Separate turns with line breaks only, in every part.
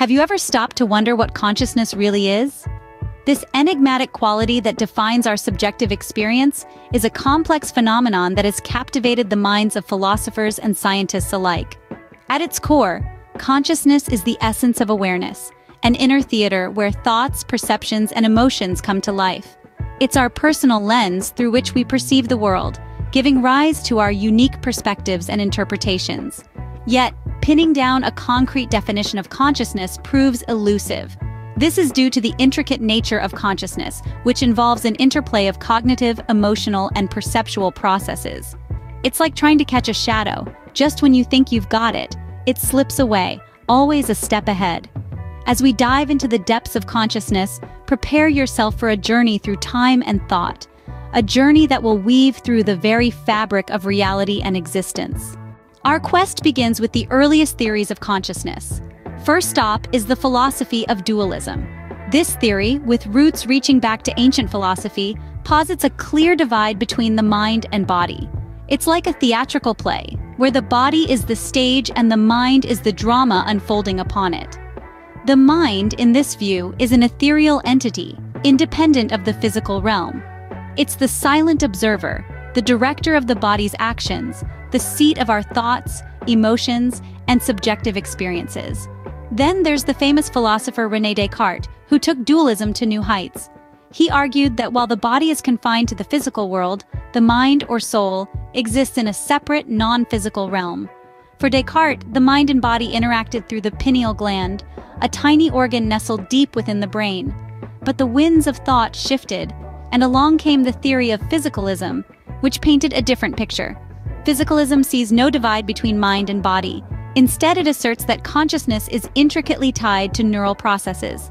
Have you ever stopped to wonder what consciousness really is? This enigmatic quality that defines our subjective experience is a complex phenomenon that has captivated the minds of philosophers and scientists alike. At its core, consciousness is the essence of awareness, an inner theater where thoughts, perceptions, and emotions come to life. It's our personal lens through which we perceive the world, giving rise to our unique perspectives and interpretations. Yet, pinning down a concrete definition of consciousness proves elusive. This is due to the intricate nature of consciousness, which involves an interplay of cognitive, emotional, and perceptual processes. It's like trying to catch a shadow. Just when you think you've got it, it slips away, always a step ahead. As we dive into the depths of consciousness, prepare yourself for a journey through time and thought, a journey that will weave through the very fabric of reality and existence. Our quest begins with the earliest theories of consciousness. First stop is the philosophy of dualism. This theory, with roots reaching back to ancient philosophy, posits a clear divide between the mind and body. It's like a theatrical play, where the body is the stage and the mind is the drama unfolding upon it. The mind, in this view, is an ethereal entity, independent of the physical realm. It's the silent observer, the director of the body's actions, the seat of our thoughts, emotions, and subjective experiences. Then there's the famous philosopher René Descartes, who took dualism to new heights. He argued that while the body is confined to the physical world, the mind or soul exists in a separate, non-physical realm. For Descartes, the mind and body interacted through the pineal gland, a tiny organ nestled deep within the brain. But the winds of thought shifted, and along came the theory of physicalism, which painted a different picture. Physicalism sees no divide between mind and body. Instead, it asserts that consciousness is intricately tied to neural processes.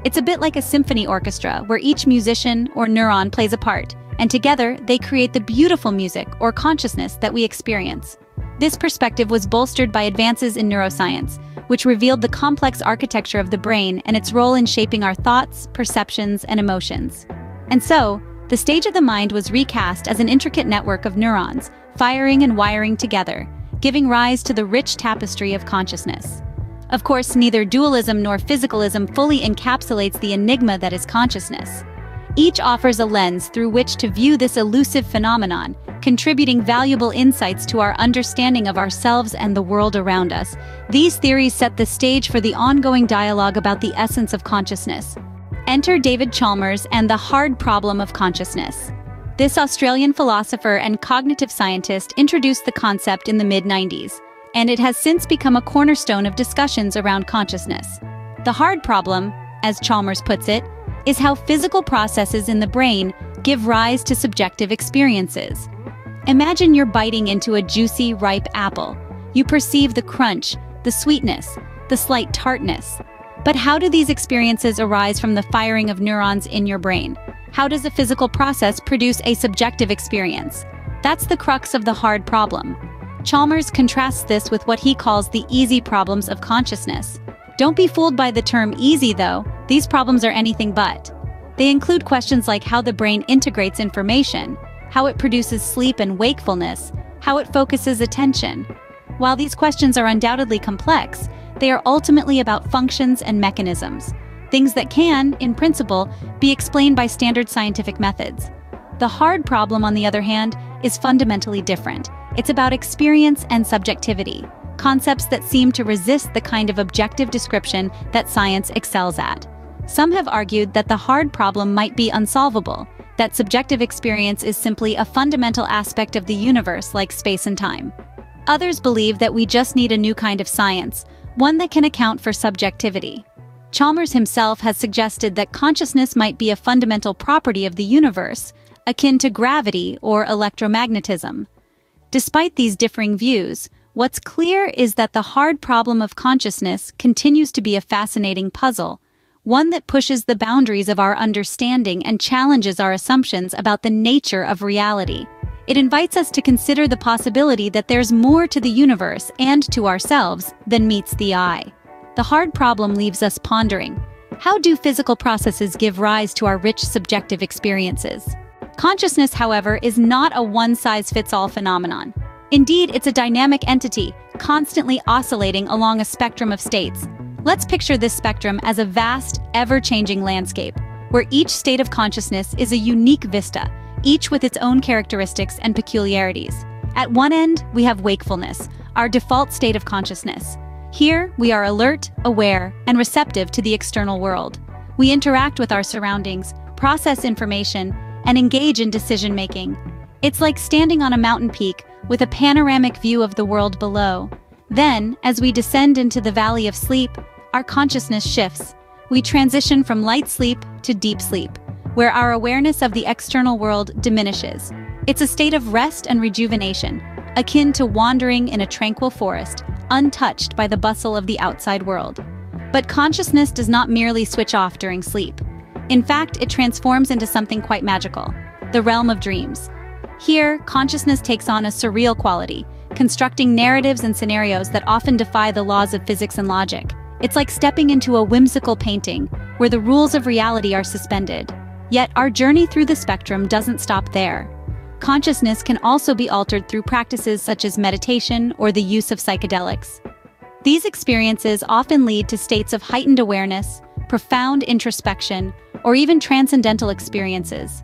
It's a bit like a symphony orchestra, where each musician or neuron plays a part, and together they create the beautiful music or consciousness that we experience. This perspective was bolstered by advances in neuroscience, which revealed the complex architecture of the brain and its role in shaping our thoughts, perceptions, and emotions. And so, the stage of the mind was recast as an intricate network of neurons, firing and wiring together, giving rise to the rich tapestry of consciousness. Of course, neither dualism nor physicalism fully encapsulates the enigma that is consciousness. Each offers a lens through which to view this elusive phenomenon, contributing valuable insights to our understanding of ourselves and the world around us. These theories set the stage for the ongoing dialogue about the essence of consciousness. Enter David Chalmers and the hard problem of consciousness. This Australian philosopher and cognitive scientist introduced the concept in the mid-90s, and it has since become a cornerstone of discussions around consciousness. The hard problem, as Chalmers puts it, is how physical processes in the brain give rise to subjective experiences. Imagine you're biting into a juicy, ripe apple. You perceive the crunch, the sweetness, the slight tartness. But how do these experiences arise from the firing of neurons in your brain? How does a physical process produce a subjective experience? That's the crux of the hard problem. Chalmers contrasts this with what he calls the easy problems of consciousness. Don't be fooled by the term easy, though. These problems are anything but. They include questions like how the brain integrates information, how it produces sleep and wakefulness, how it focuses attention. While these questions are undoubtedly complex, they are ultimately about functions and mechanisms, things that can, in principle, be explained by standard scientific methods. The hard problem, on the other hand, is fundamentally different. It's about experience and subjectivity, concepts that seem to resist the kind of objective description that science excels at. Some have argued that the hard problem might be unsolvable, that subjective experience is simply a fundamental aspect of the universe like space and time. Others believe that we just need a new kind of science, one that can account for subjectivity. Chalmers himself has suggested that consciousness might be a fundamental property of the universe, akin to gravity or electromagnetism. Despite these differing views, what's clear is that the hard problem of consciousness continues to be a fascinating puzzle, one that pushes the boundaries of our understanding and challenges our assumptions about the nature of reality. It invites us to consider the possibility that there's more to the universe and to ourselves than meets the eye. The hard problem leaves us pondering. How do physical processes give rise to our rich subjective experiences? Consciousness, however, is not a one-size-fits-all phenomenon. Indeed, it's a dynamic entity, constantly oscillating along a spectrum of states. Let's picture this spectrum as a vast, ever-changing landscape, where each state of consciousness is a unique vista, each with its own characteristics and peculiarities. At one end, we have wakefulness, our default state of consciousness. Here, we are alert, aware, and receptive to the external world. We interact with our surroundings, process information, and engage in decision-making. It's like standing on a mountain peak with a panoramic view of the world below. Then, as we descend into the valley of sleep, our consciousness shifts. We transition from light sleep to deep sleep, where our awareness of the external world diminishes. It's a state of rest and rejuvenation, akin to wandering in a tranquil forest, untouched by the bustle of the outside world. But consciousness does not merely switch off during sleep. In fact, it transforms into something quite magical, the realm of dreams. Here, consciousness takes on a surreal quality, constructing narratives and scenarios that often defy the laws of physics and logic. It's like stepping into a whimsical painting, where the rules of reality are suspended. Yet, our journey through the spectrum doesn't stop there. Consciousness can also be altered through practices such as meditation or the use of psychedelics. These experiences often lead to states of heightened awareness, profound introspection, or even transcendental experiences.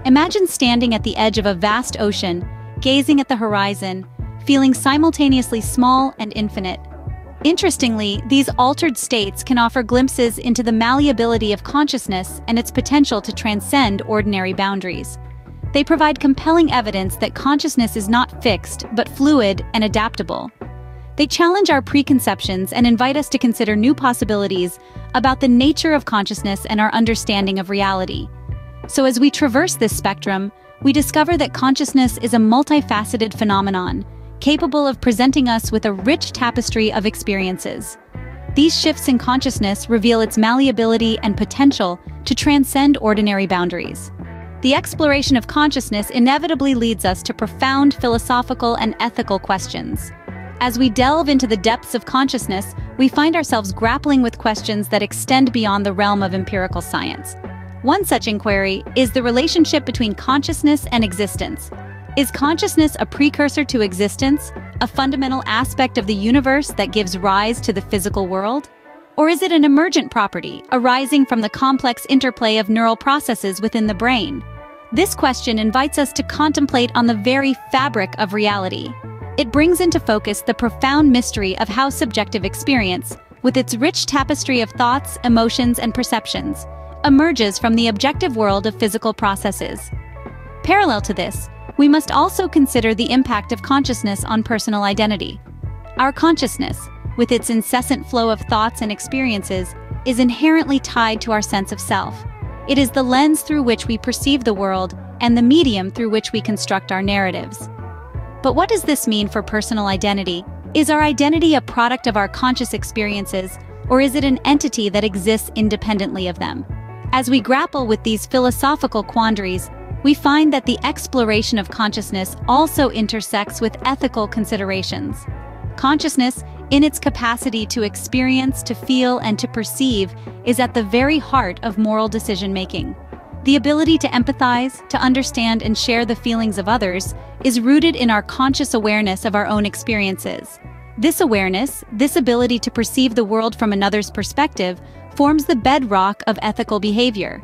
Imagine standing at the edge of a vast ocean, gazing at the horizon, feeling simultaneously small and infinite. Interestingly, these altered states can offer glimpses into the malleability of consciousness and its potential to transcend ordinary boundaries. They provide compelling evidence that consciousness is not fixed, but fluid and adaptable. They challenge our preconceptions and invite us to consider new possibilities about the nature of consciousness and our understanding of reality. So as we traverse this spectrum, we discover that consciousness is a multifaceted phenomenon, capable of presenting us with a rich tapestry of experiences. These shifts in consciousness reveal its malleability and potential to transcend ordinary boundaries. The exploration of consciousness inevitably leads us to profound philosophical and ethical questions. As we delve into the depths of consciousness, we find ourselves grappling with questions that extend beyond the realm of empirical science. One such inquiry is the relationship between consciousness and existence. Is consciousness a precursor to existence, a fundamental aspect of the universe that gives rise to the physical world? Or is it an emergent property, arising from the complex interplay of neural processes within the brain? This question invites us to contemplate on the very fabric of reality. It brings into focus the profound mystery of how subjective experience, with its rich tapestry of thoughts, emotions, and perceptions, emerges from the objective world of physical processes. Parallel to this, we must also consider the impact of consciousness on personal identity. Our consciousness, with its incessant flow of thoughts and experiences, is inherently tied to our sense of self. It is the lens through which we perceive the world and the medium through which we construct our narratives. But what does this mean for personal identity? Is our identity a product of our conscious experiences, or is it an entity that exists independently of them? As we grapple with these philosophical quandaries, we find that the exploration of consciousness also intersects with ethical considerations. Consciousness, in its capacity to experience, to feel, and to perceive, is at the very heart of moral decision-making. The ability to empathize, to understand and share the feelings of others, is rooted in our conscious awareness of our own experiences. This awareness, this ability to perceive the world from another's perspective, forms the bedrock of ethical behavior.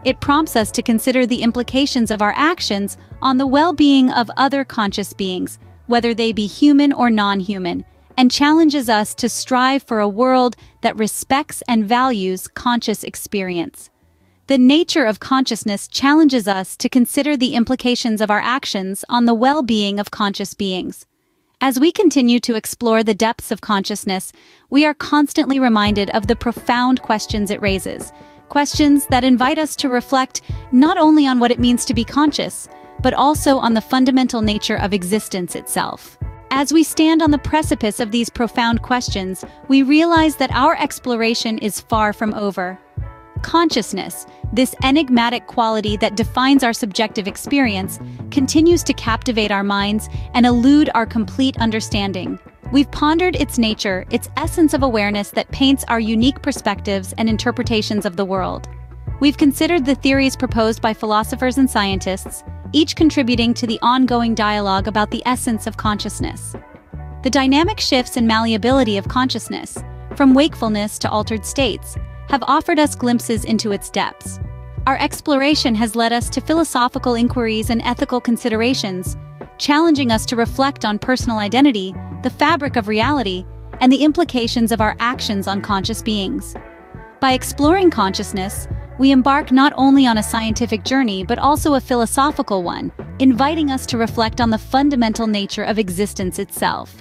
It prompts us to consider the implications of our actions on the well-being of other conscious beings, whether they be human or non-human, and challenges us to strive for a world that respects and values conscious experience. The nature of consciousness challenges us to consider the implications of our actions on the well-being of conscious beings. As we continue to explore the depths of consciousness, we are constantly reminded of the profound questions it raises. Questions that invite us to reflect not only on what it means to be conscious, but also on the fundamental nature of existence itself. As we stand on the precipice of these profound questions, we realize that our exploration is far from over. Consciousness, this enigmatic quality that defines our subjective experience, continues to captivate our minds and elude our complete understanding. We've pondered its nature, its essence of awareness that paints our unique perspectives and interpretations of the world. We've considered the theories proposed by philosophers and scientists, each contributing to the ongoing dialogue about the essence of consciousness. The dynamic shifts and malleability of consciousness, from wakefulness to altered states, have offered us glimpses into its depths. Our exploration has led us to philosophical inquiries and ethical considerations, challenging us to reflect on personal identity, the fabric of reality, and the implications of our actions on conscious beings. By exploring consciousness, we embark not only on a scientific journey but also a philosophical one, inviting us to reflect on the fundamental nature of existence itself.